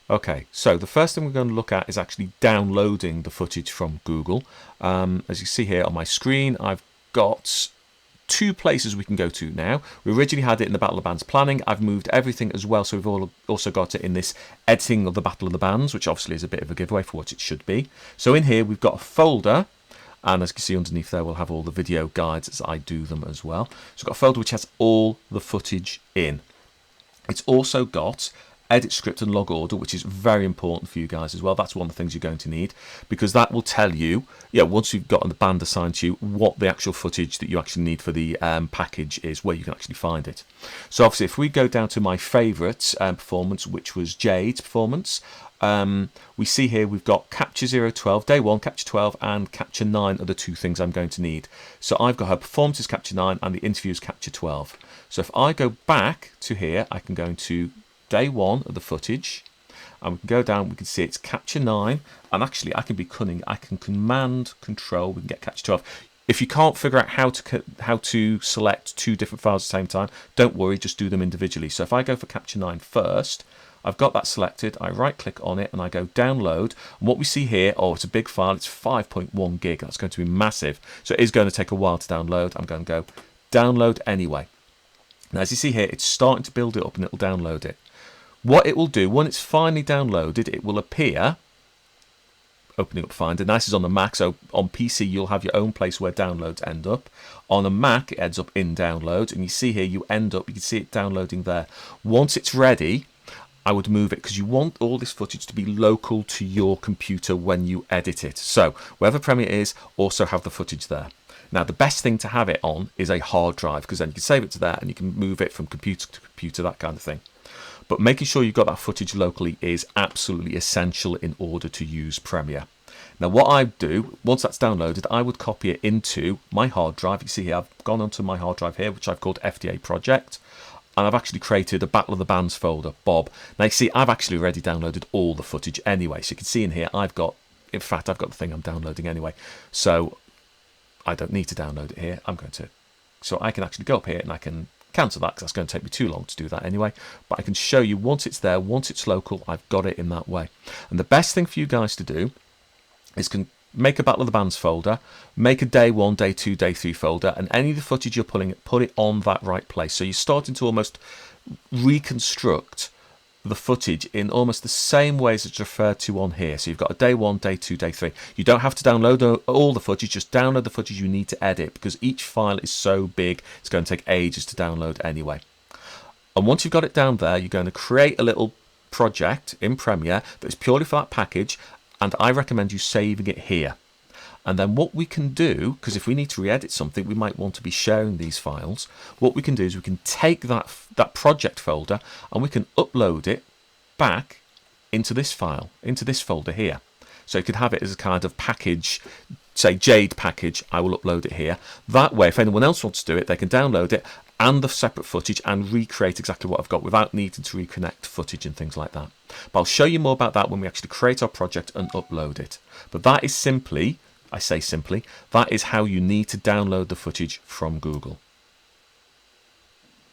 Okay, so the first thing we're going to look at is actually downloading the footage from Google. As you see here on my screen, I've got two places we can go to now. We originally had it in the Battle of the Bands planning. I've moved everything as well, so we've also got it in this editing of the Battle of the Bands, which obviously is a bit of a giveaway for what it should be. So in here we've got a folder, and as you can see underneath there, we'll have all the video guides as I do them as well. So we've got a folder which has all the footage in. It's also got edit script and log order, which is very important for you guys as well. That's one of the things you're going to need, because that will tell you, once you've gotten the band assigned to you, what the actual footage that you actually need for the package is, where you can actually find it. So obviously if we go down to my favourite performance, which was Jade's performance, we see here we've got Capture 012, Day 1, Capture 12 and Capture 9 are the two things I'm going to need. So I've got her performance is Capture 9 and the interview is Capture 12. So if I go back to here, I can go into Day 1 of the footage, and we can go down, we can see it's Capture 9, and actually I can be cunning, I can Command Control, we can get Capture 12. If you can't figure out how to select two different files at the same time, don't worry, just do them individually. So if I go for Capture 9 first, I've got that selected, I right click on it and I go download, and what we see here, it's a big file, it's 5.1 gig, that's going to be massive, so it is going to take a while to download. I'm going to go download anyway. Now as you see here, it's starting to build it up and it'll download it. What it will do, when it's finally downloaded, it will appear, opening up Finder. Now this is on the Mac, so on PC you'll have your own place where downloads end up. On a Mac it ends up in downloads, and you see here you can see it downloading there. Once it's ready, I would move it, because you want all this footage to be local to your computer when you edit it. So wherever Premiere is, also have the footage there. Now the best thing to have it on is a hard drive, because then you can save it to there and you can move it from computer to computer, that kind of thing. But making sure you've got that footage locally is absolutely essential in order to use Premiere. Now what I do, once that's downloaded, I would copy it into my hard drive. You see here, I've gone onto my hard drive here, which I've called FDA Project, and I've actually created a Battle of the Bands folder, Bob. Now you see, I've actually already downloaded all the footage anyway, so you can see in here, in fact, I've got the thing I'm downloading anyway, so I don't need to download it here. So I can actually go up here and I can cancel that, because that's going to take me too long to do that anyway. But I can show you, once it's there, once it's local, I've got it in that way. And the best thing for you guys to do is make a Battle of the Bands folder, make a Day 1, Day 2, Day 3 folder, and any of the footage you're pulling, put it on that right place. So you're starting to almost reconstruct the footage in almost the same ways as it's referred to on here. So you've got a Day 1, Day 2, Day 3. You don't have to download all the footage, just download the footage you need to edit, because each file is so big it's going to take ages to download anyway. And once you've got it down there, you're going to create a little project in Premiere that is purely for that package, and I recommend you saving it here. And then what we can do, because if we need to re-edit something, we might want to be sharing these files. What we can do is we can take that project folder and we can upload it back into this file, into this folder here. So you could have it as a kind of package, say Jade package. I will upload it here. That way, if anyone else wants to do it, they can download it and the separate footage and recreate exactly what I've got without needing to reconnect footage and things like that. But I'll show you more about that when we actually create our project and upload it. But that is simply, I say simply, that is how you need to download the footage from Google.